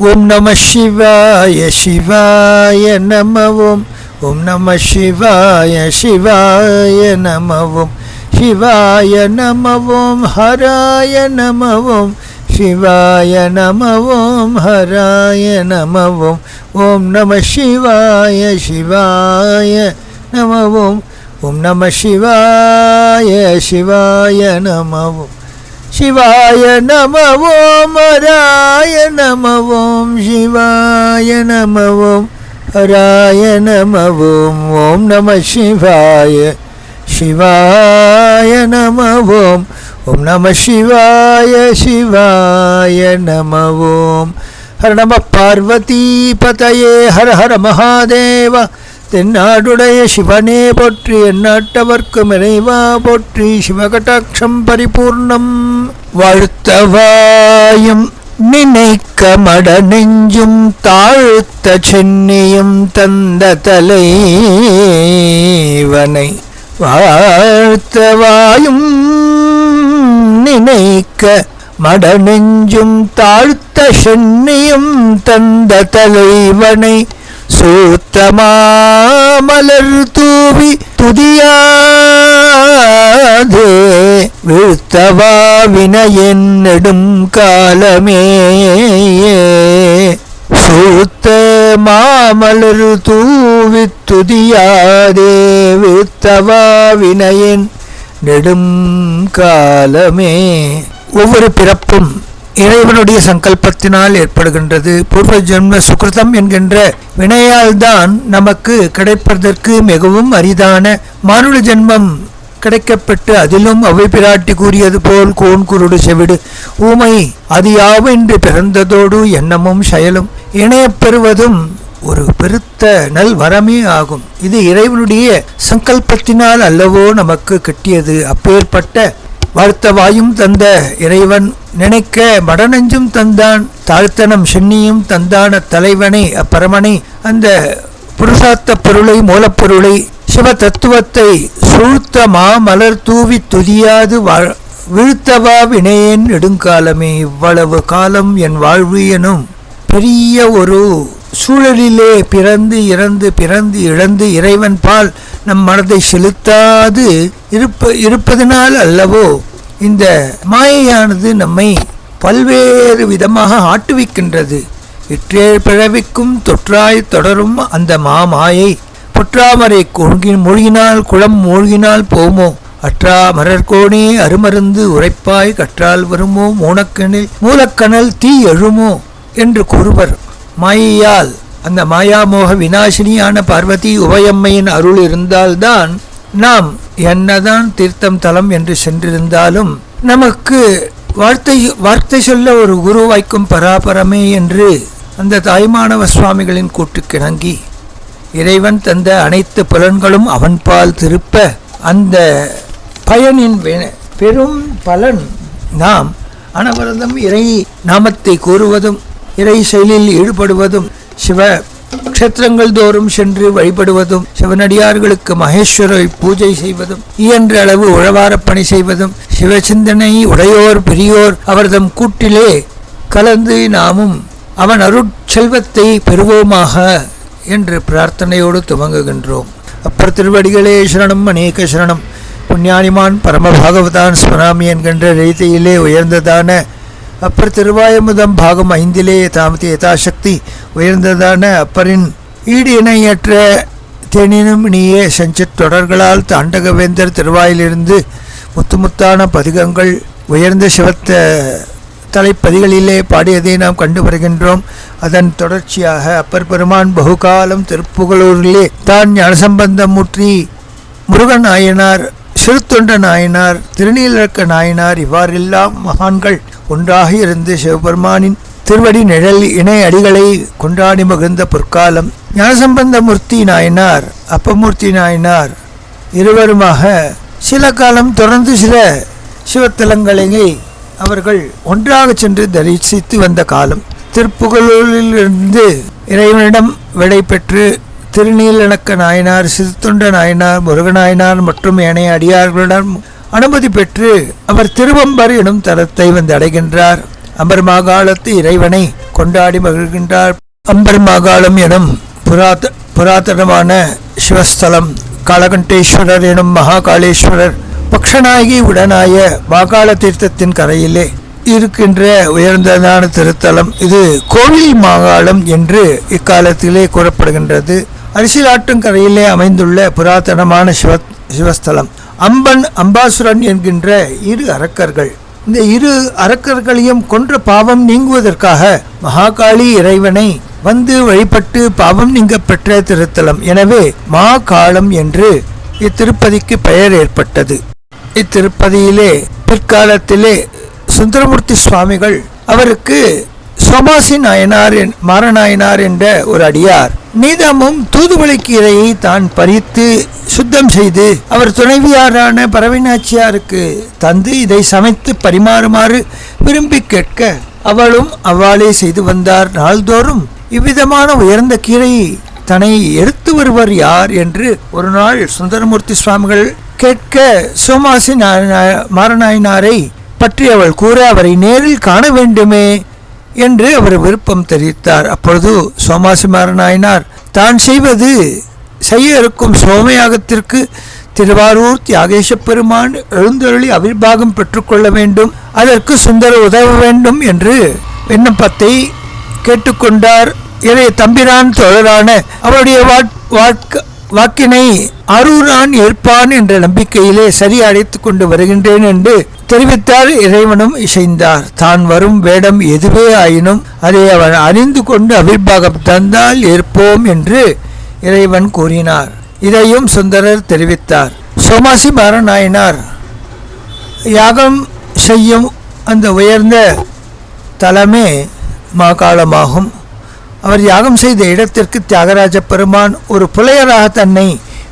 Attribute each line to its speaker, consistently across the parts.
Speaker 1: ஓம் நம சிவாய சிவாய நம ஓம். ஓம் நம சிவாய சிவாய நம ஓம். சிவாய நம ஓம் ஹராய நம ஓம். சிவாய நம ஓம் ஹராய நம ஓம். ஓம் நம சிவாய சிவாய நம ஓம். ஓம் நம சிவாய சிவாய நம ஓம். சிவாய நம ஓம் ஹராய நம ஓம். சிவாய நம ஓம் ஹராய நம ஓம். ஓம் நம சிவாய சிவாய நம ஓம். ஓம் நம சிவாய சிவாய நம ஓம். ஹர நம பார்வதி பதயே ஹர ஹர மகாதேவ. தென்னாடுடைய சிவனே போற்றி, எந்நாட்டவர்க்கும் இறைவா போற்றி. சிவகடாட்சம் பரிபூர்ணம். வாழ்த்தவாயும் நினைக்க மட நெஞ்சும் தாழ்த்த சென்னியும் தந்த தலைவனை வாழ்த்தவாயும் நினைக்க மட நெஞ்சும் தாழ்த்த சென்னியும் தந்த தலைவனை சூத்தமாமலர் தூவி துதியாதே வீழ்த்தவா வினையென் நெடும் காலமே. சூத்த மாமலர் தூவி துதியாதே வீழ்த்தவா வினையென் நெடும் காலமே. ஒவ்வொரு பிறப்பும் இறைவனுடைய சங்கல்பத்தினால் ஏற்படுகின்றது. பூர்வ ஜென்ம சுகிருதம் என்கின்ற வினையால் தான் நமக்கு கிடைப்பதற்கு மிகவும் அரிதான மானுட ஜென்மம் கிடைக்கப்பட்டு, அதிலும் அவை பிராட்டி கூறியது போல் கோன் குருடு செவிடு ஊமை அது யாவென்று பிறந்ததோடு எண்ணமும் செயலும் இணையப்பெறுவதும் ஒரு பெருத்த நல் வரமே ஆகும். இது இறைவனுடைய சங்கல்பத்தினால் அல்லவோ நமக்கு கிட்டியது. அப்பேற்பட்ட வாழ்த்தவாயும் தந்த இறைவன் நினைக்க மடநெஞ்சும் தந்தான், தாழ்த்தனம் சென்னியும் தந்தான தலைவனை அப்பரமனை, அந்த புருஷார்த்த பொருளை மூலப்பொருளை சிவ தத்துவத்தை சூழ்த்த மாமலர் தூவி துதியாது வீழ்த்தவா வினையேன் நெடுங்காலமே. இவ்வளவு காலம் என் வாழ்வு எனும் பெரிய ஒரு சூழலிலே பிறந்து இறந்து பிறந்து இழந்து இறைவன் பால் நம் மனதை செலுத்தாது இருப்பதனால் அல்லவோ இந்த மாயையானது நம்மை பல்வேறு விதமாக ஆட்டுவிக்கின்றது. இற்றேழ் பிறவிக்கும் தொற்றாய் தொடரும் அந்த மாமாயை பொற்றாமரை மூழ்கினால் குளம் மூழ்கினால் போமோ. அற்றா மரர்கோணே அருமருந்து உரைப்பாய் கற்றால் வருமோ. மூலக்கணல் தீ எழுமோ என்று கூறுவர். மாயையால் அந்த மாயாமோக விநாசினியான பார்வதி உபயம்மையின் அருள் இருந்தால்தான் நாம் என்னதான் தீர்த்தம் தலம் என்று சென்றிருந்தாலும் நமக்கு வார்த்தை சொல்ல ஒரு குரு வாய்க்கும் பராபரமே என்று அந்த தாய்மானவ சுவாமிகளின் கூட்டுக்கிணங்கி இறைவன் தந்த அனைத்து புலன்களும் அவன் பால் திருப்ப அந்த பயனின் பெரும் பலன் நாம் அனவரதம் இறை நாமத்தை கூறுவதும் இறை செயலில் ஈடுபடுவதும் சிவ க்ஷேத்திரங்கள் தோறும் சென்று வழிபடுவதும் சிவனடியார்களுக்கு மகேஸ்வரை பூஜை செய்வதும் இயன்ற அளவு உழவாரப் பணி செய்வதும் சிவசிந்தனை உடையோர் பெரியோர் அவர்தம் கூட்டிலே கலந்து நாமும் அவன் அருட்செல்வத்தை பெறுவோமாக என்று பிரார்த்தனையோடு துவங்குகின்றோம். அப்பர் திருவடிகளே சரணம் அநேக சரணம். புண்ணியானிமான் பரமபாகவதான் ஸ்மராமி என்கின்ற ரீதியிலே உயர்ந்ததான அப்பர் திருவாயமுதம் பாகம் 5 தாமதி யதாசக்தி உயர்ந்ததான அப்பரின் ஈடு இணையற்ற தேனினும் இனிய செஞ்சத் தொடர்களால் தாண்டகவேந்தர் திருவாயிலிருந்து முத்துமுத்தான பதிகங்கள் உயர்ந்த சிவத்த தலைப்பதிகளிலே பாடியதை நாம் கண்டு வருகின்றோம். அதன் தொடர்ச்சியாக அப்பர் பெருமான் பகுகாலம் திருப்புகலூரிலே தான் ஞானசம்பந்தமூர்த்தி, முருகன் நாயனார், சிறுத்தொண்ட நாயனார், திருநீலக்க நாயனார் இவ்வாறெல்லாம் மகான்கள் ஒன்றாக இருந்து சிவபெருமானின் திருவடி நிழல் இணை அடிகளை கொண்டாடி மகிழ்ந்த பொற்காலம். ஞானசம்பந்தமூர்த்தி நாயனார், அப்பமூர்த்தி நாயனார் இருவருமாக சில காலம் தொடர்ந்து சில சிவத்தலங்களை அவர்கள் ஒன்றாக சென்று தரிசித்து வந்த காலம். திருப்புகலூரிலிருந்து இறைவனிடம் விடை பெற்று திருநீலக்க நாயனார், சிறுத்தொண்ட நாயனார், முருகநாயனார் மற்றும் ஏனைய அடியார்களிடம் அனுமதி பெற்று அவர் திருவம்பர் எனும் தலத்தை வந்து அடைகின்றார். அம்பர் மாகாளத்து இறைவனை கொண்டாடி மகிழ்கின்றார். அம்பர் மாகாளம் எனும் புராதனமான சிவஸ்தலம் காலகண்டேஸ்வரர் எனும் மகாகாளேஸ்வரர் பக்ஷநாயகி உடனாய மாகாள தீர்த்தத்தின் கரையிலே இருக்கின்ற உயர்ந்ததான திருத்தலம். இது கோவில் மாகாளம் என்று இக்காலத்திலே கூறப்படுகின்றது. அரிசிலாற்றங்கரையிலே அமைந்துள்ள புராதனமான சிவஸ்தலம். அம்பன் அம்பாசுரன் என்கின்ற இரு அரக்கர்கள், இந்த இரு அரக்கர்களையும் கொன்ற பாவம் நீங்குவதற்காக மகாகாளி இறைவனை வந்து வழிபட்டு பாவம் நீங்க பெற்ற திருத்தலம். எனவே மாகாளம் என்று இத்திருப்பதிக்கு பெயர் ஏற்பட்டது. இத்திருப்பதியிலே பிற்காலத்திலே சுந்தரமூர்த்தி சுவாமிகள் அவருக்கு சோமாசி நாயனார் மாரநாயனார் என்ற ஒரு அடியார் நீதமும் தூதுவளை கீரையை தான் பறித்து சுத்தம் செய்து அவர் துணைவியாரான பரவினாச்சியாருக்கு தந்து இதை சமைத்து பரிமாறுமாறு விரும்பி கேட்க அவளும் அவ்வாளே செய்து வந்தார். நாள்தோறும் இவ்விதமான உயர்ந்த கீரையை தன்னை எடுத்து வருவர் யார் என்று ஒரு நாள் சுந்தரமூர்த்தி சுவாமிகள் கேட்க சோமாசி மாரநாயனாரை பற்றி அவள் கூற அவரை நேரில் காண வேண்டுமே என்று அவர் விருப்பம் தெரிவித்தார். அப்பொழுது சோமாசி மாரநாயனார் தான் செய்ய இருக்கும் சோமயாகத்திற்கு திருவாரூர் தியாகேச பெருமான் எழுந்தருளி அவிர்வாகம் பெற்றுக்கொள்ள வேண்டும், அதற்கு சுந்தரர் உதவ வேண்டும் என்று விண்ணப்பத்தை கேட்டுக்கொண்டார். இறை தம்பிரான் தோழரான அவருடைய வாக்கினை அரூரான் ஏற்பான் என்ற நம்பிக்கையிலே சரி அழைத்து கொண்டு வருகின்றேன் என்று தெரிவித்தார். இறைவனும் இசைந்தார். தான் வரும் வேடம் எதுவே ஆயினும் அதை அவன் அறிந்து கொண்டு அவிர்வாகம் தந்தால் ஏற்போம் என்று இறைவன் கூறினார். இதையும் சுந்தரர் தெரிவித்தார். சோமாசி மாரநாயனார் யாகம் செய்யும் அந்த உயர்ந்த தலமே மாகாளமாகும். அவர் யாகம் செய்த இடத்திற்கு தியாகராஜ பெருமான் ஒரு புலையராக தன்னை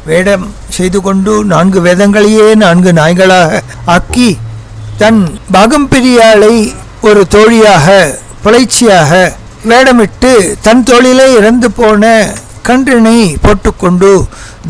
Speaker 1: வேடம் செய்து கொண்டு 4 வேதங்களையே 4 நாய்களாக ஆக்கி தன் பாகம்பிரியாளை ஒரு தோழியாக புலைச்சியாக வேடமிட்டு தன் தோளிலே இறந்து போன கன்றினை போட்டுக்கொண்டு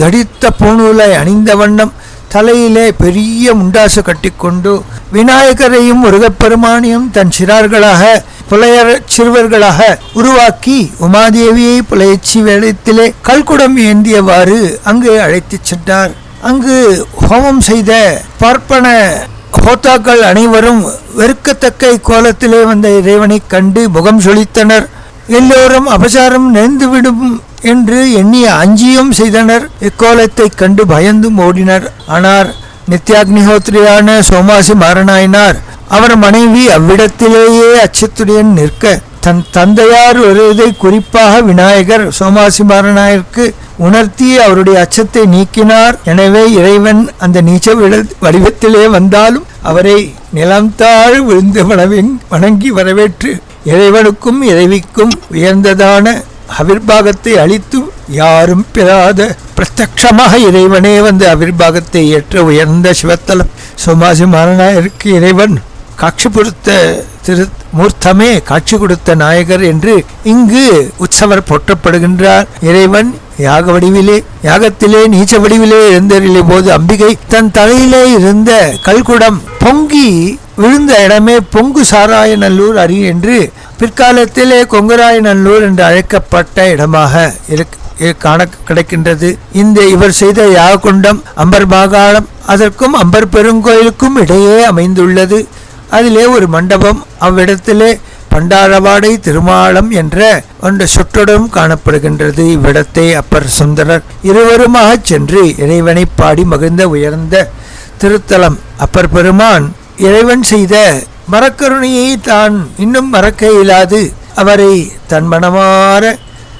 Speaker 1: தடித்த பூணூலை அணிந்த வண்ணம் தலையிலே பெரிய முண்டாசு கட்டிக்கொண்டு விநாயகரையும் முருகப்பெருமானையும் தன் சிறார்களாக புலையர் சிறுவர்களாக உருவாக்கி உமாதேவியை புலையச்சி வேடத்திலே கல்குடம் ஏந்தியவாறு அங்கு அழைத்து சென்றார். அங்கு ஹோமம் செய்த பார்ப்பன ஹோத்தாக்கள் அனைவரும் வெறுக்கத்தக்க கோலத்திலே வந்த இறைவனை கண்டு முகம் சொலித்தனர். எல்லோரும் அபசாரம் நேர்ந்துவிடும் என்று எண்ணிய அஞ்சியும் செய்தனர். இக்கோலத்தை கண்டு பயந்தும் ஓடினர். ஆனால் நித்யாக்னிஹோத்ரியான சோமாசி மாரநாயனார் அவர் மனைவி அவ்விடத்திலேயே அச்சத்துடன் நிற்க தன் தந்தையார் வருவதை குறிப்பாக விநாயகர் சோமாசி மாரநாயருக்கு உணர்த்தி அவருடைய அச்சத்தை நீக்கினார். எனவே இறைவன் அந்த நீச்ச வடிவத்திலே வந்தாலும் அவரை நிலம்தாழ் விழுந்து வணங்கி வரவேற்று இறைவனுக்கும் இறைவிக்கும் உயர்ந்ததான அவிர்வாகத்தை அளித்து யாரும் பெறாத பிரத்யட்சமாக இறைவனே வந்து அவிர்வாகத்தை ஏற்ற உயர்ந்த சிவத்தலம் சோமாசி மாரநாயருக்கு இறைவன் காட்சி கொடுத்த மூர்த்தமே காட்சி கொடுத்த நாயகர் என்று இங்கு உற்சவர் போற்றப்படுகின்றார். இறைவன் யாகத்திலே நீச்ச வடிவிலே எழுந்தருளிய போது அம்பிகை தன் தலையிலே இருந்த கல்குடம் பொங்கி விழுந்த இடமே பொங்கு சாராயநல்லூர் அரி என்று பிற்காலத்திலே கொங்கராயநல்லூர் என்று அழைக்கப்பட்ட இடமாக காண கிடைக்கின்றது. இவர் செய்த யாககுண்டம் அம்பர் மாகாளம் அதற்கும் அம்பர் பெருங்கோயிலுக்கும் இடையே அமைந்துள்ளது. அதிலே ஒரு மண்டபம், அவ்விடத்திலே பண்டாரவாடை திருமாலம் என்ற ஒன்று சுற்றுடன் காணப்படுகின்றது. இவ்விடத்தை அப்பர் சுந்தரர் இருவருமாக சென்று இறைவனை பாடி மகிழ்ந்த உயர்ந்த திருத்தலம். அப்பர் பெருமான் இறைவன் செய்த மரக்கருணையை தான் இன்னும் மறக்க இயலாது அவரை தன் மனமாற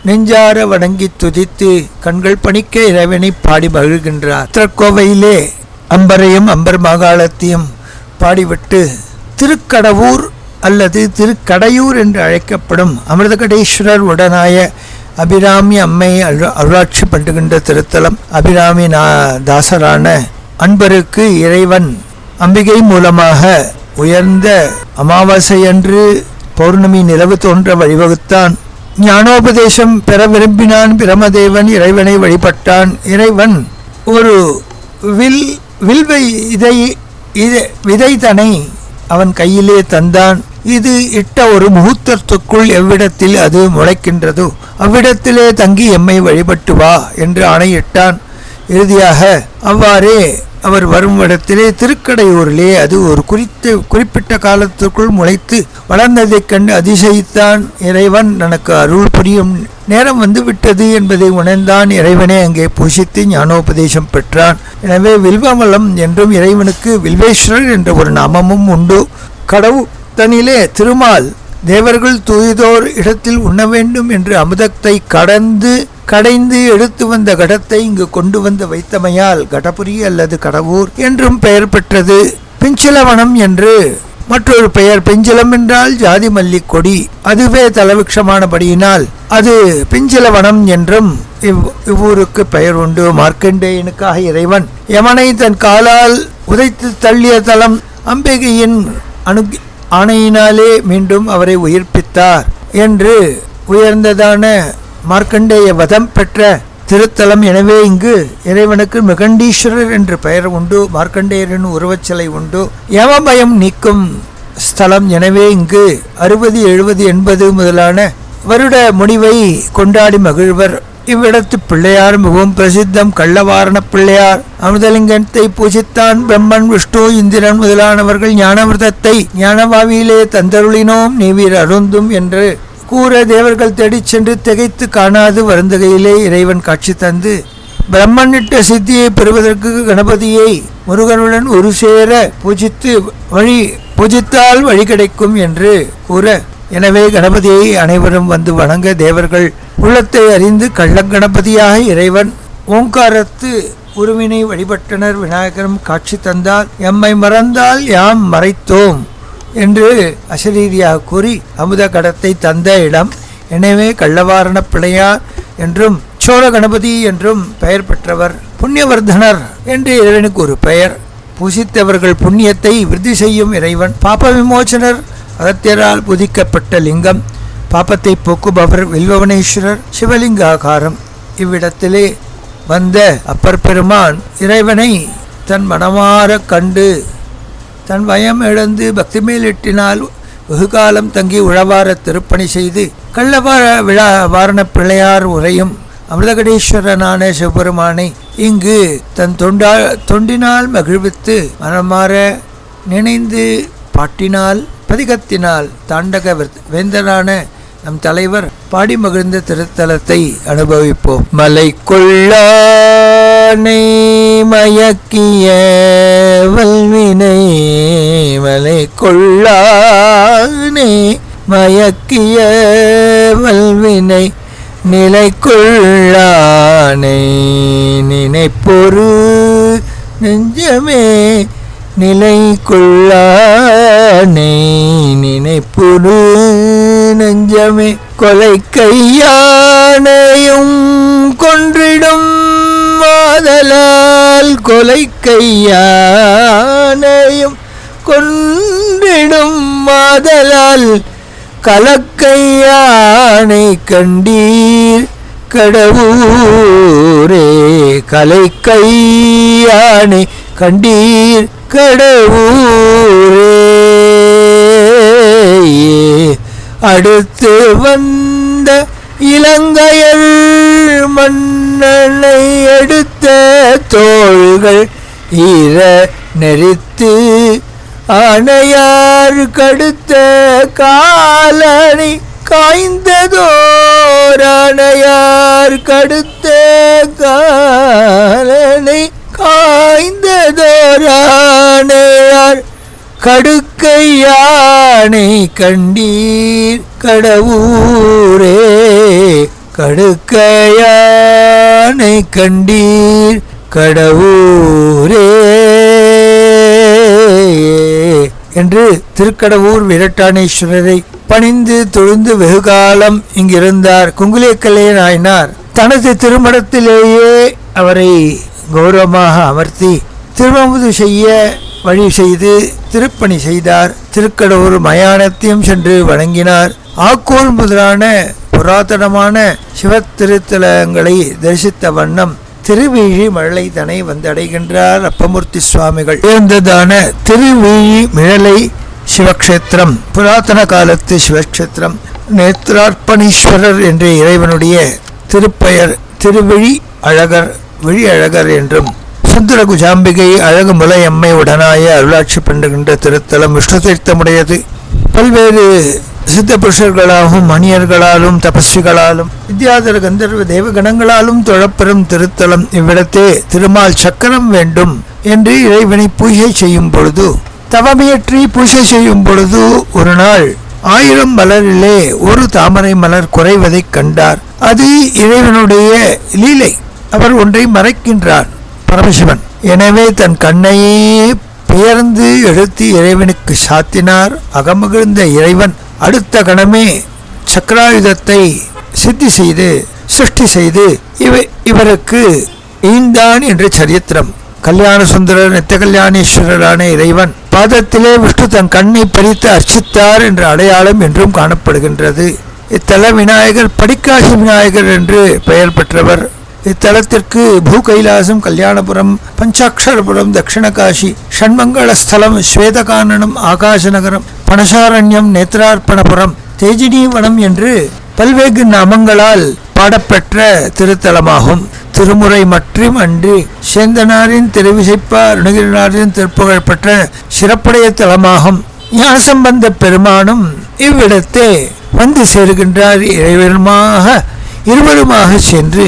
Speaker 1: நெஞ்சார வணங்கி துதித்து கண்கள் பணிக்க இறைவனை பாடி மகிழ்கின்றார். திருக்கோவையிலே அம்பரையும் அம்பர் மாகாளத்தையும் பாடிவிட்டு திருக்கடவூர் அல்லது திருக்கடையூர் என்று அழைக்கப்படும் அமிர்தகடேஸ்வரர் உடனாய அபிராமி அம்மை அருளாட்சி பண்ணுகின்ற திருத்தலம். அபிராமி தாசரான அன்பருக்கு இறைவன் அம்பிகை மூலமாக உயர்ந்த அமாவாசையன்று பௌர்ணமி நிலவு தோன்ற வழிவகுத்தான். ஞானோபதேசம் பெற விரும்பினான். பிரமதேவன் இறைவனை வழிபட்டான். இறைவன் ஒரு வில்வை விதை தனை அவன் கையிலே தந்தான். இது இட்ட ஒரு முகூர்த்தத்துக்குள் எவ்விடத்தில் அது முளைக்கின்றதோ அவ்விடத்திலே தங்கி எம்மை வழிபட்டு வா என்று ஆணையிட்டான். இறுதியாக அவ்வாறே அவர் வரும் இடத்திலே திருக்கடையூரிலே அது ஒரு குறிப்பிட்ட காலத்திற்குள் முளைத்து வளர்ந்ததைக் கண்டு அதிசயித்தான். இறைவன் தனக்கு அருள் புரியும் நேரம் வந்து விட்டது என்பதை உணர்ந்தான். இறைவனை அங்கே பூசித்து ஞானோபதேசம் பெற்றான். எனவே வில்வமலம் என்றும் இறைவனுக்கு வில்வேஸ்வரர் என்ற ஒரு நாமமும் உண்டு. கடவுள் தனிலே திருமால் தேவர்கள் தூய்தோர் இடத்தில் உண்ண வேண்டும் என்று அமுதத்தை கடைந்து எடுத்து வந்த கடத்தை இங்கு கொண்டு வந்து வைத்தமையால் கடபுரி அல்லது கடவுர் என்றும் பெயர் பெற்றது. பிஞ்சிலவனம் என்று மற்றொரு பெயர். பிஞ்சிலம் என்றால் ஜாதி மல்லி கொடி, அதுவே தலவிருட்சமானபடியினால் அது பிஞ்சிலவனம் என்றும் இவ்வூருக்கு பெயர் உண்டு. மார்க்கண்டேயனுக்காக இறைவன் யமனை தன் காலால் உதைத்து தள்ளிய தலம் அம்பிகையின் ஆணையினாலே மீண்டும் அவரை உயிர்ப்பித்தார் என்று உயர்ந்ததான மார்க்கண்டேய வதம் பெற்ற திருத்தலம். எனவே இங்கு இறைவனுக்கு மிகண்டீஸ்வரர் என்று பெயர் உண்டு. மார்க்கண்டேயரின் உருவச்சிலை உண்டு. யமபயம் நீக்கும் ஸ்தலம். எனவே இங்கு 60, 70, 80 முதலான வருட முடிவை கொண்டாடி மகிழ்வர். இவ்விடத்து பிள்ளையார் மிகவும் பிரசித்தம். கள்ளவாரண பிள்ளையார் அமிர்தலிங்கத்தை பூஜித்தான். பிரம்மன், விஷ்ணு, இந்திரன் முதலானவர்கள் ஞானவிரதத்தை ஞானவாவியிலே தந்தருளினோம் நீவீர் அருந்தும் என்று கூற தேவர்கள் தேடிச் சென்று திகைத்து காணாது வருந்தகையிலே இறைவன் காட்சி தந்து பிரம்மனிட்ட சித்தியை பெறுவதற்கு கணபதியை முருகனுடன் ஒரு சேர பூஜித்தால் வழி கிடைக்கும் என்று கூற, எனவே கணபதியை அனைவரும் வந்து வணங்க தேவர்கள் உள்ளத்தை அறிந்து கள்ளங்கணபதியாக இறைவன் ஓங்காரத்து உருவினை வழிபட்டனர். விநாயகரும் காட்சி தந்தால் எம்மை மறந்தால் யாம் மறைத்தோம் என்று அசரீரியாக கூறி அமுத கடத்தை தந்த இடம். எனவே கள்ளவாரண பிள்ளையார் என்றும் சோழ கணபதி என்றும் பெயர் பெற்றவர். புண்ணியவர்தனர் என்று இறைவனுக்கு ஒரு பெயர். பூசித்தவர்கள் புண்ணியத்தை விருத்தி செய்யும் இறைவன். பாப விமோசனர் அகத்தியரால் புதிக்கப்பட்ட லிங்கம். பாப்பத்தை போக்குபவர் வில்வவனேஸ்வரர் சிவலிங்காகாரம். இவ்விடத்திலே வந்த அப்பர் பெருமான் இறைவனை தன் மனமாற கண்டு தன் வயம் இழந்து பக்தி மேலிட்டினால் வெகுகாலம் தங்கி உழவார திருப்பணி செய்து வாரண பிள்ளையார் உரையும் அமிர்தகடேஸ்வரனான சிவபெருமானை இங்கு தன் தொண்டினால் மகிழ்வித்து மனமாற நினைந்து பாட்டினால் பதிகத்தினால் தாண்டக வேந்தரான நம் தலைவர் பாடி மகிழ்ந்த திருத்தலத்தை அனுபவிப்போம். மலை கொள்ளானை மயக்கிய வல்வினை, மலை கொள்ளானை மயக்கிய வல்வினை, நிலை கொள்ளானை நினைப்பொரு நெஞ்சமே, நிலை கொள்ளானை நினைப்புரு நெஞ்சமே, கொலை கையானையும் கொன்றிடும் மாதலால், கொலை கையானையும் கொன்றிடும் மாதலால், கலக்கையானை கண்டீர் கடவுரே, கலை கையானை கண்டீர் கடவுரே. அடுத்து வந்த இலங்கையர் மன்னனை எடுத்த தோள்கள் ஈர நெறித்து, ஆணையார் கடுத்த காலனை காய்ந்ததோர், ஆணையார் கடுத்த காலனை காய்ந்ததோர், ஆணையார் கடுக்கையானை கண்டீர் கடவுரே, கடுக்கையானை கண்டீர் கடவுரே என்று திருக்கடவூர் விரட்டானேஸ்வரரை பணிந்து தொழுந்து வெகுகாலம் இங்கிருந்தார். குங்குலியக்கல்லைய நாயனார் தனது திருமணத்திலேயே அவரை கௌரவமாக அமர்த்தி திருமமுது செய்ய வழி செய்து திருப்பணி செய்தார். திருக்கடவுர் மயானத்தையும் சென்று வணங்கினார். ஆக்கூர் முதலான புராதனமான சிவத்திருத்தலங்களை தரிசித்த வண்ணம் திருவீழி மழலை தனை வந்தடைகின்றார் அப்பமூர்த்தி சுவாமிகள். உயர்ந்ததான திருவீழி மிழலை சிவக்ஷேத்திரம், புராதன காலத்து சிவக்ஷேத்திரம். நேத்ரார்ப்பணீஸ்வரர் என்ற இறைவனுடைய திருப்பெயர் திருவிழி அழகர், விழி அழகர் என்றும், சுந்தர குஜாம்பிகை அழகு முலையம்மை உடனாய அருளாட்சி பண்ணுகின்ற திருத்தலம் விஷ்ணு தீர்த்தமுடையது. பல்வேறு சித்த புருஷர்களாலும் மணியர்களாலும் தபஸ்விகளாலும் வித்யாதர கந்தர்வ தேவகணங்களாலும் தொழப்பெறும் திருத்தலம். இவ்விடத்தே திருமால் சக்கரம் வேண்டும் என்று இறைவனை பூஜை செய்யும் பொழுது, தவமியற்றி பூஜை செய்யும் பொழுது ஒரு நாள் 1000 மலரிலே ஒரு தாமரை மலர் குறைவதைக் கண்டார். அது இறைவனுடைய லீலை. அவர் ஒன்றை மறைக்கின்றார் பரமசிவன். எனவே தன் கண்ணையே பெயர்ந்து எடுத்து இறைவனுக்கு சாத்தினார். அகமகிழ்ந்த இறைவன் அடுத்த கணமே சக்கராயுதத்தை சித்தி செய்து சிருஷ்டி செய்து இவருக்கு ஈந்தான் என்ற சரித்திரம். கல்யாண சுந்தரர் நித்திய கல்யாணேஸ்வரரான இறைவன் பாதத்திலே விஷ்ணு தன் கண்ணை பறித்து அர்ச்சித்தார் என்ற அடையாளம் என்றும் காணப்படுகின்றது. இத்தல விநாயகர் படிக்காசி விநாயகர் என்று பெயர் பெற்றவர். இத்தலத்திற்கு பூ கைலாசம், கல்யாணபுரம், பஞ்சாட்சரபுரம், தட்சிணகாசி, ஷண்மங்களஸ்தலம், ஸ்வேதகானனம், ஆகாசநகரம், பனசாரண்யம், நேத்ரார்ப்பணபுரம், தேஜினீவனம் என்று பல்வேறு நாமங்களால் பாடப்பெற்ற திருத்தலமாகும். திருமுறை மற்றும் அன்றி சேந்தனாரின் திருவிசைப்பா அருணகிரிநாதரின் திருப்புகழ் பெற்ற சிறப்புடைய தலமாகும். ஞானசம்பந்த பெருமானும் இவ்விடத்தே வந்து சேருகின்றார். இருவருமாக சென்று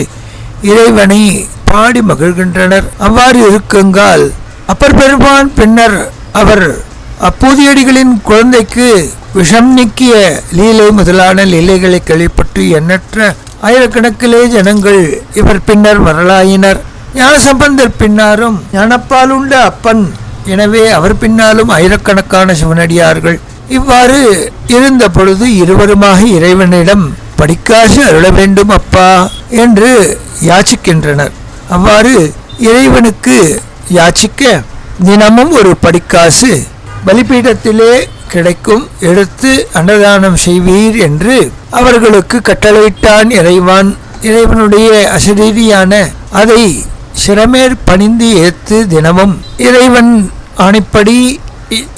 Speaker 1: இறைவனை பாடி மகிழ்கின்றனர். அவ்வாறு இருக்குங்கால் அப்பர் பெருமான் பின்னர் அவர் அப்பூதியடிகளின் குழந்தைக்கு விஷம் நீக்கிய லீலை முதலான லீலைகளை கேள்விப்பட்டு எண்ணற்ற ஆயிரக்கணக்கிலே ஜனங்கள் இவர் பின்னர் வரலாயினர். ஞானசம்பந்தர் பின்னாரும் ஞானப்பாலுண்ட அப்பன், எனவே அவர் பின்னாலும் ஆயிரக்கணக்கான சிவனடியார்கள். இவ்வாறு இருந்த பொழுது இருவருமாக இறைவனிடம் படிக்காசு அருள வேண்டும் அப்பா என்று யாச்சிக்கின்றனர். அவ்வாறு இறைவனுக்கு யாச்சிக்க தினமும் ஒரு படிக்காசு பலிபீடத்திலே கிடைக்கும், எடுத்து அன்னதானம் செய்வீர் என்று அவர்களுக்கு கட்டளையிட்டான் இறைவன். இறைவனுடைய அசரீரியான அதை சிரமேற் பணிந்து ஏத்து தினமும் இறைவன் ஆணைப்படி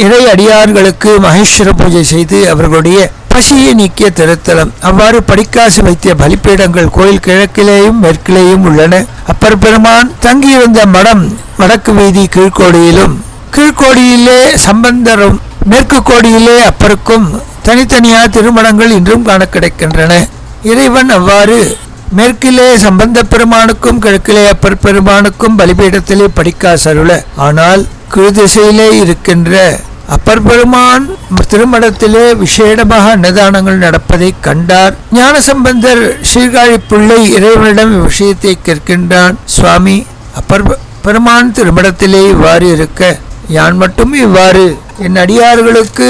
Speaker 1: இறை அடியார்களுக்கு மகேஸ்வர பூஜை செய்து அவர்களுடைய பசியை நீக்கிய திருத்தலம். அவ்வாறு படிக்காசு வைத்திய பலிப்பீடங்கள் கோயில் கிழக்கிலேயும் மேற்கிலேயும் உள்ளன. அப்பர் பெருமான் தங்கியிருந்த மடம் வடக்கு வீதி கீழ்கோடியிலும், கீழ்கோடியிலே சம்பந்தரும், மேற்கு கோடியிலே அப்பருக்கும் தனித்தனியா திருமணங்கள் இன்றும் காண கிடைக்கின்றன. இறைவன் அவ்வாறு மேற்கிலே சம்பந்த பெருமானுக்கும் கிழக்கிலே அப்பர் பெருமானுக்கும் பலிபீடத்திலே படிக்காசு அருள, ஆனால் கீழ்திசையிலே இருக்கின்ற அப்பர் பெருமான் திருமணத்திலே விசேடமாக அன்னதானங்கள் நடப்பதை கண்டார். ஞானசம்பந்தர் சீர்காழி பிள்ளை இறைவனிடம் விஷயத்தை கேட்கின்றான். சுவாமி, அப்பர் பெருமான் திருமணத்திலே இவ்வாறு இருக்க யான் மட்டும் இவ்வாறு என் அடியார்களுக்கு,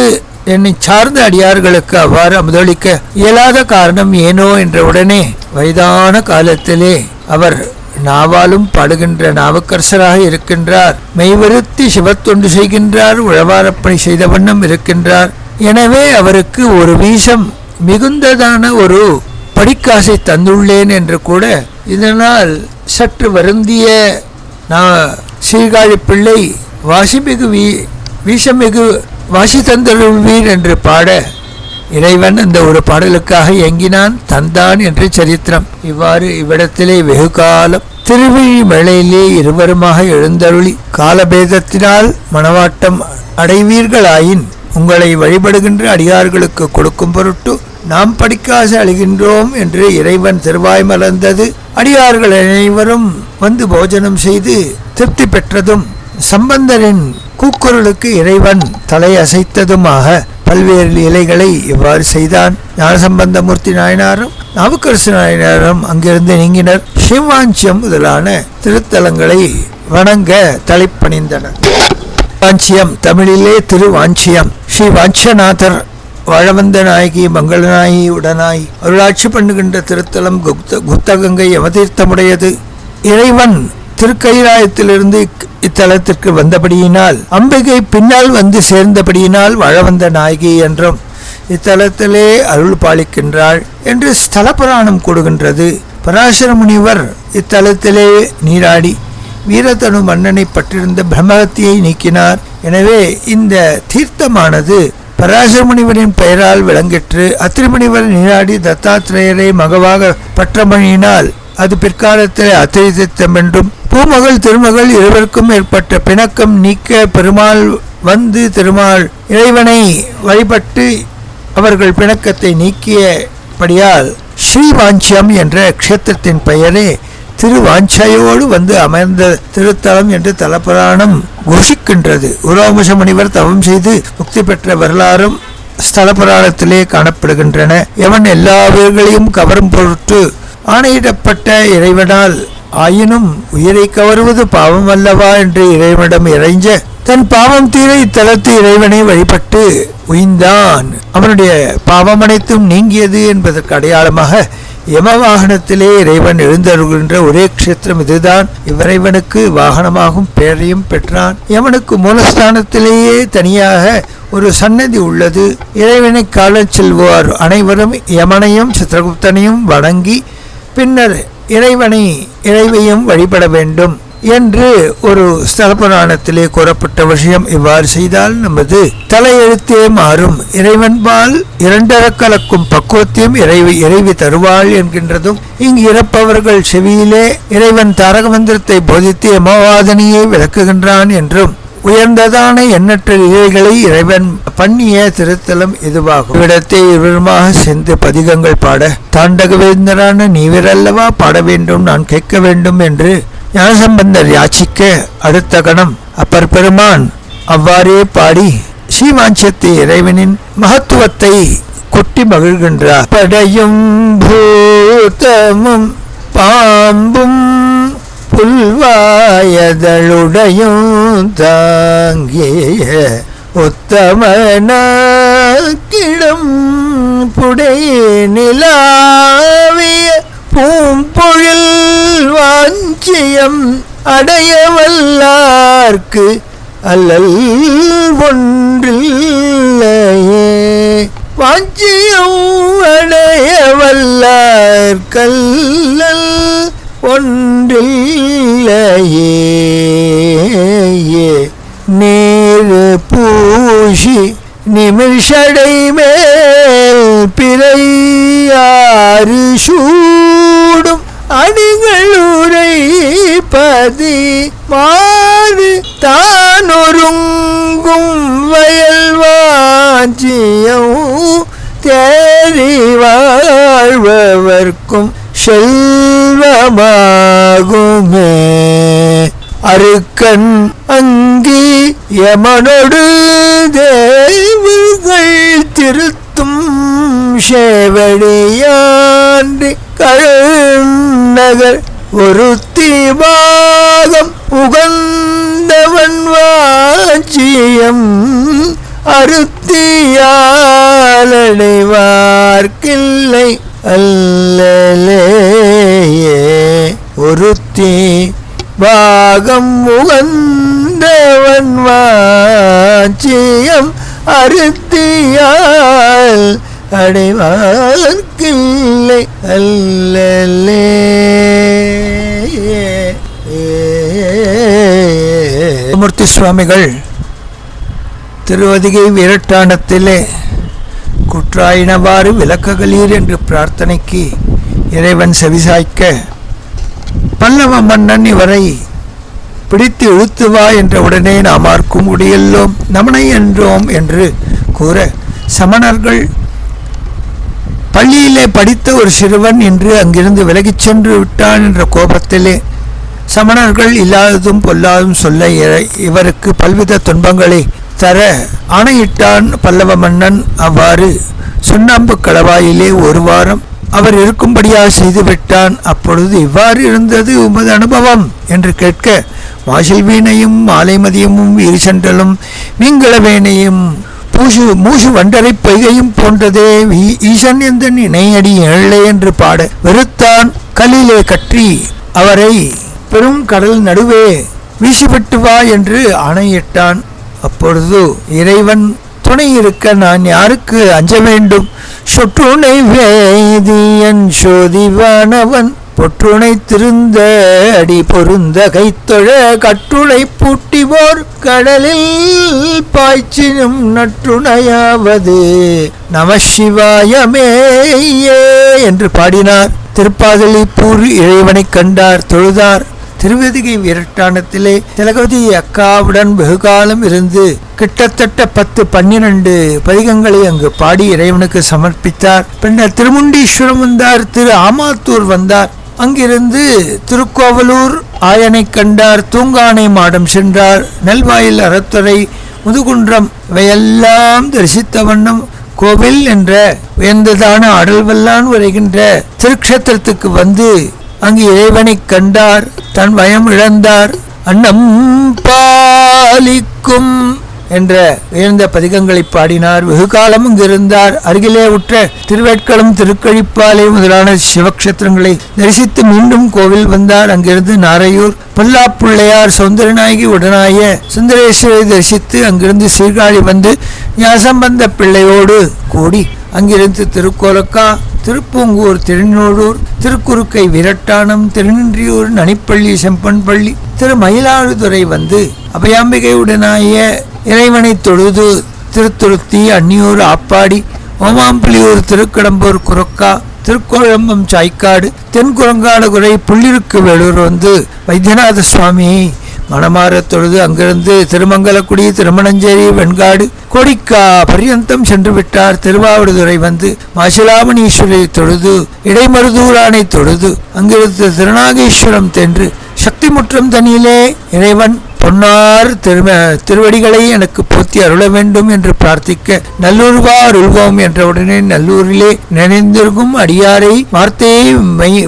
Speaker 1: என்னை சார்ந்த அடியார்களுக்கு அவ்வாறு அமுதளிக்க இயலாத காரணம் ஏனோ என்ற உடனே வயதான காலத்திலே அவர் நாவாலும் பாடுகின்ற நாவுக்கரசராக இருக்கின்றார். மெய்வருத்தி சிவத்தொண்டு செய்கின்றார், உழவாரப்பணி செய்த வண்ணம் இருக்கின்றார். எனவே அவருக்கு ஒரு வீசம் மிகுந்ததான ஒரு படிக்காசை தந்துள்ளேன் என்று கூட, இதனால் சற்று வருந்திய சீர்காழி பிள்ளை வாசிமிகு வீசமிகு வாசி தந்தருள்வீர் என்று பாட இறைவன் அந்த ஒரு பாடலுக்காக எங்கினான், தந்தான் என்று சரித்திரம். இவ்வாறு இவ்விடத்திலே வெகு காலம் திருவிழி மேளையிலே இருவருமாக எழுந்தருளி காலபேதத்தினால் மணவாட்டம் அடைவீர்களாயின் உங்களை வழிபடுகின்ற அடியார்களுக்கு கொடுக்கும் பொருட்டு நாம் படிக்காசு அழிகின்றோம் என்று இறைவன் திருவாய் மலர்ந்தது. அடியார்கள் அனைவரும் வந்து போஜனம் செய்து திருப்தி பெற்றதும் சம்பந்தரின் கூக்குரலுக்கு இறைவன் தலை அசைத்ததுமாக பல்வேறு இலைகளை இவ்வாறு செய்தான். ஞானசம்பந்தமூர்த்தி நாயனாரும் நாவுக்கரசு நாயனாரும் அங்கிருந்து நீங்கினர். சிவாஞ்சியம் முதலான திருத்தலங்களை வணங்க தலைப்பணிந்தனர். வாஞ்சியம் தமிழிலே திருவாஞ்சியம். ஸ்ரீ வாஞ்சநாதர் வாழவந்த நாயகி மங்களநாயகி உடனாய் அருளாட்சி பண்ணுகின்ற திருத்தலம் குப்தகங்கை யமதீர்த்தமுடையது. இறைவன் திருக்கைலாயத்திலிருந்து இத்தலத்திற்கு வந்தபடியினால், அம்பிகை பின்னால் வந்து சேர்ந்தபடியினால் வாழவந்த நாயகி என்றும் இத்தலத்திலே அருள் பாலிக்கின்றாள் என்று ஸ்தல புராணம் கூறுகின்றது. பராசர முனிவர் இத்தலத்திலே நீராடி வீரதனு மன்னனை பற்றிருந்த பிரம்மகத்தியை நீக்கினார் எனவே இந்த தீர்த்தமானது பராசர முனிவரின் பெயரால் விளங்கிற்று. அத்திரி முனிவர் நீராடி தத்தாத்திரேயரை மகவாக பற்றமணியினால் அது பிற்காலத்தில் அத்திரி தீர்த்தம் என்றும், பூமகள் திருமகள் இருவருக்கும் ஏற்பட்ட பிணக்கம் நீக்க பெருமாள் வந்து திருமால் இறைவனை வழிபட்டு அவர்கள் பிணக்கத்தை நீக்கியபடியால் ஸ்ரீவாஞ்சியம் என்ற க்ஷேத்திரத்தின் பெயரே திருவாஞ்சையோடு வந்து அமர்ந்த திருத்தலம் என்று தலபுராணம் கோஷிக்கின்றது. உரோமச முனிவர் தவம் செய்து முக்தி பெற்ற வரலாறும் ஸ்தல புராணத்திலே காணப்படுகின்றன. எவன் எல்லா உயிர்களையும் கவரும் பொருட்டு ஆணையிடப்பட்ட இறைவனால் ஆயினும் உயிரை கவருவது பாவம் அல்லவா என்று இறைவனிடம் இறைஞ்ச தன் பாவம் தீர இத்தலத்து இறைவனை வழிபட்டு உய்ந்தான். அவனுடைய பாவம் அனைத்தும் நீங்கியது என்பதற்கு அடையாளமாக யமவாகனத்திலே இறைவன் எழுந்தருகின்ற ஒரே க்ஷேத்திரம் இதுதான். இவ்விறைவனுக்கு வாகனமாகும் பெயரையும் பெற்றான். யமனுக்கு மூலஸ்தானத்திலேயே தனியாக ஒரு சன்னதி உள்ளது. இறைவனை காலச் செல்வார் அனைவரும் யமனையும் சித்திரகுப்தனையும் வணங்கி பின்னர் இறைவையும் வழிபட வேண்டும் என்று ஒரு ஸ்தல புராணத்திலே கூறப்பட்ட விஷயம். இவ்வாறு செய்தால் நமது தலையெழுத்தே மாறும். இறைவன்பால் இரண்டரக் கலக்கும் பக்குவத்தையும் இறைவி தருவாள் என்கின்றதும், இங்கு இறப்பவர்கள் செவியிலே இறைவன் தாரக மந்திரத்தை போதித்து யமவாதனையை விளக்குகின்றான் என்றும், உயர்ந்ததான எண்ணற்ற இலைகளை இறைவன் பண்ணிய திருத்தலம் இதுவாகும். இவ்விடத்தை இருவருமாக சென்று பதிகங்கள் பாட தாண்டகவேந்தரான நீவிரல்லவா பாட வேண்டும், நான் கேட்க வேண்டும் என்று ஞானசம்பந்தர் யாச்சிக்க அடுத்த கணம் அப்பர் பெருமான் அவ்வாறே பாடி ஸ்ரீவாஞ்சியத்தை இறைவனின் மகத்துவத்தை கொட்டி மகிழ்கின்றார். படையும் பூதமும் பாம்பும் புல்வாயதழுடையும் தாங்கிய உத்தமனாக்கிடம் புடைய நிலாவிய பூம்பொழில் வாஞ்சியம் அடையவல்லார்க்கு அல்லல் ஒன்றில்லையே. வாஞ்சியம் அடையவல்லார்க்கல்லல் ஒன்றில்லையே. நீர் பூஷி நிமிஷடை மேல் பிறையாறு சூடும் அடிகளுரை பதி மாறு தானொருங்கும் வயல் வாஞ்சியம் தேறி வாழ்வர்க்கும் செல்வமாகுமே. அருக்கன் அங்கி யமனொடு தேவர்கள் திருத்தும் சேவடியாண்டு கழுநகர் ஒருத்தி பாகம் உகந்தவன் வாஞ்சியம் அருத்தியாலடைவார்க்கில்லை அல்லலேயே. ஒருத்தி பாகம் உகந்தவன் வாஞ்சியம் அருத்தியால் அடைவார்க்கில்லை அல்லலே. மூர்த்தி சுவாமிகள் திருவதிகை விரட்டானத்திலே குற்றாயினவாறு விளக்குகளீர் என்று பிரார்த்தனைக்கு இறைவன் செவிசாய்க்க, பல்லவ மன்னன் இவரை பிடித்து இழுத்துவா என்ற உடனே நாமார்க்கும் உடையெல்லோம் நமனை என்றோம் என்று கூற, சமணர்கள் பள்ளியிலே படித்த ஒரு சிறுவன் இன்று அங்கிருந்து விலகிச் சென்று விட்டான் என்ற கோபத்திலே சமணர்கள் இல்லாததும் பொல்லாதும் சொல்ல இவருக்கு பல்வித துன்பங்களை தர ஆணையிட்டான் பல்லவ மன்னன். அவ்வாறு சுண்ணாம்பு களவாயிலே ஒரு வாரம் அவர் இருக்கும்படியாக செய்துவிட்டான். அப்பொழுது இவ்வாறு இருந்தது உமது அனுபவம் என்று கேட்க, மாசில் வீணையும் மாலைமதியமும் வீரிசண்டலும் மீன்களவேனையும் மூசு வண்டரை பொய்கையும் போன்றதே ஈசன் எந்த இணையடி ஏழை என்று பாட வெறுத்தான். கல்லிலே கற்றி அவரை பெரும் கடல் நடுவே வீசிவிட்டு வா என்று ஆணையிட்டான். அப்பொழுது இறைவன் துணை இருக்க நான் யாருக்கு அஞ்ச வேண்டும்? சொற்றுணை வேதியன் சோதிவானவன் பொற்றுணை திருந்த அடி பொருந்த கைத்தொழ கட்டுளை பூட்டிவோர் கடலில் பாய்ச்சினும் நற்றுணையாவது நம சிவாயமேயே என்று பாடினார். திருப்பாதலிப்பூர் இறைவனை கண்டார், தொழுதார். திருவதிகை விரட்டானத்திலே திலகவதி அக்காவுடன் வெகுகாலம் இருந்து கிட்டத்தட்ட 10-12 பதிகங்களை அங்கு பாடி இறைவனுக்கு சமர்ப்பித்தார். பின்னர் திருமுண்டீஸ்வரம் வந்தார், திரு ஆமாத்தூர் வந்தார். அங்கிருந்து திருக்கோவலூர் ஆயனை கண்டார், தூங்கானை மாடம் சென்றார், நெல்வாயில் அறத்துறை, முதுகுன்றம் இவையெல்லாம் தரிசித்த வண்ணம் கோவில் என்ற உயர்ந்ததான அடல்வல்லான் வருகின்ற திருக்ஷேத்திரத்துக்கு வந்து அங்கு இறைவனை கண்டார். தன் பயம் இழந்தார். அன்னம் பாலிக்கும் என்ற உயர்ந்த பதிகங்களை பாடினார். வெகுகாலம் அங்கிருந்தார். அருகிலே உற்ற திருவேட்களம், திருக்கழிப்பாலை முதலான சிவக்ஷேத்திரங்களை தரிசித்து மீண்டும் கோவில் வந்தார். அங்கிருந்து நாரையூர், பல்லாப்புள்ளையார், சௌந்தரநாயகி உடனாய சுந்தரேஸ்வரை தரிசித்து அங்கிருந்து சீர்காழி வந்து ஞாசம்பந்த பிள்ளையோடு கூடி அங்கிருந்து திருக்கோலக்கா, திருப்பூங்கூர், திருநூலூர், திருக்குறுக்கை விரட்டானம், திருநின்றியூர், நனிப்பள்ளி, செம்பன்பள்ளி, திருமயிலாடுதுறை வந்து அபயாம்பிகையுடனாய இறைவனை தொழுது திருத்துருத்தி, அன்னியூர், ஆப்பாடி, ஓமாம்புலியூர், திருக்கடம்பூர், குரக்கா, திருக்கோழம்பம், சாய்க்காடு, தென்குரங்காடுகுறை, புள்ளிருக்கு வேலூர் வந்து வைத்தியநாத சுவாமி மணமாற தொழுது அங்கிருந்து திருமங்கலக்குடி, திருமணஞ்சேரி, வெண்காடு, கொடிக்கா பரியந்தம் சென்று விட்டார். திருவாவடுதுறை வந்து மாசிலாமணீஸ்வரை தொழுது இடைமருதூரானை தொழுது அங்கிருந்து திருநாகேஸ்வரம் சென்று சக்தி முற்றம் தனியிலே இறைவன் பொன்னார் திருவடிகளை எனக்கு போத்தி அருள வேண்டும் என்று பிரார்த்திக்க நல்லூர்வா அருள்வோம் என்றவுடனே நல்லூரிலே நினைந்திருக்கும் அடியாரை வார்த்தையை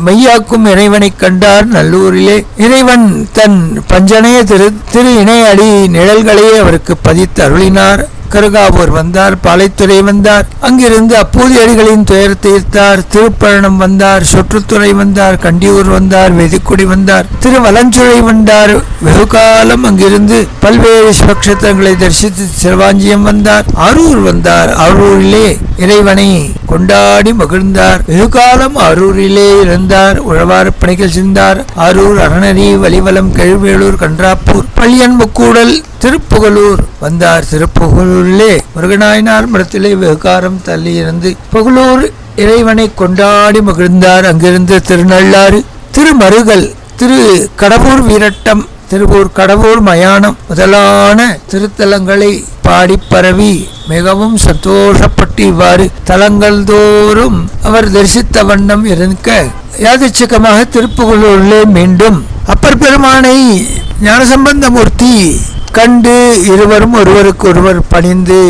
Speaker 1: மையாக்கும் இறைவனை கண்டார். நல்லூரிலே இறைவன் தன் பஞ்சனைய திரு இணை அடி நிழல்களை அவருக்கு பதித்து அருளினார். கருகாவூர் வந்தார், பாலைத்துறை வந்தார், அங்கிருந்து அப்பூதி அடிகளின் துயர் தீர்த்தார். திருப்பழனம் வந்தார், சொற்றுத்துறை வந்தார், கண்டியூர் வந்தார், வெதிக்குடி வந்தார், திருவலஞ்சுழை வந்தார். வெகுகாலம் அங்கிருந்து பல்வேறு சிவக்ஷேத்திரங்களை தரிசித்து சிறுவாஞ்சியம் வந்தார். ஆரூர் வந்தார். ஆரூரிலே இறைவனை கொண்டாடி மகிழ்ந்தார். வெகுகாலம் ஆரூரிலே இருந்தார். உழவாறு பணிகள் சென்றார். ஆரூர், அரணரி, வலிவலம், கெழுவேலூர், கன்றாப்பூர், பள்ளியன்புக்கூடல், திருப்புகலூர் வந்தார். திருப்புகலூரிலே முருகநாயனார் மடத்திலே வெகுகாரம் தள்ளி இருந்து புகழூர் இறைவனை கொண்டாடி மகிழ்ந்தார். அங்கிருந்து திருநள்ளாறு, திருமருகல், திரு கடவூர் வீரட்டம், திருவூர் கடவூர் மயானம் முதலான திருத்தலங்களை பாடி பரவி மிகவும் சந்தோஷப்பட்டு இவ்வாறு தலங்கள் தோறும் அவர் தரிசித்த வண்ணம் இருக்க யாதச்சிகமாக திருப்புகலூரிலே மீண்டும் அப்பர் பெருமானை ஞானசம்பந்தமூர்த்தி கண்டு இருவரும் ஒருவருக்கு ஒருவர் பணிந்து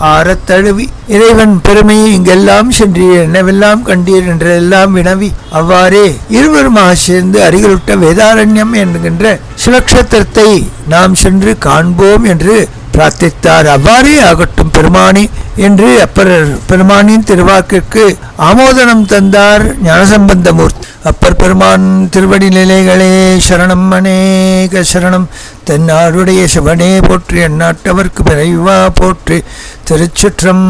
Speaker 1: ஆறத் தழுவி இறைவன் பெருமையை இங்கெல்லாம் சென்றீர், என்னவெல்லாம் கண்டீர் என்றெல்லாம் வினவி அவ்வாறே இருவருமாக சேர்ந்து அருகிலுட்ட வேதாரண்யம் என்கின்ற சிவக்ஷேத்திரத்தை நாம் சென்று காண்போம் என்று பிரார்த்தித்தார். அவ்வாறே ஆகட்டும் பெருமானி என்று அப்பர் பெருமானின் திருவாக்கிற்கு ஆமோதனம் தந்தார் ஞானசம்பந்தமூர்த்தி. அப்பர் பெருமான் திருவடி நிலைகளே சரணம், அநேக சரணம். தென்னாடுடைய சிவனே போற்றி, எந்நாட்டவர்க்கு பிறைவா போற்றி. திருச்சிற்றம்பலம்.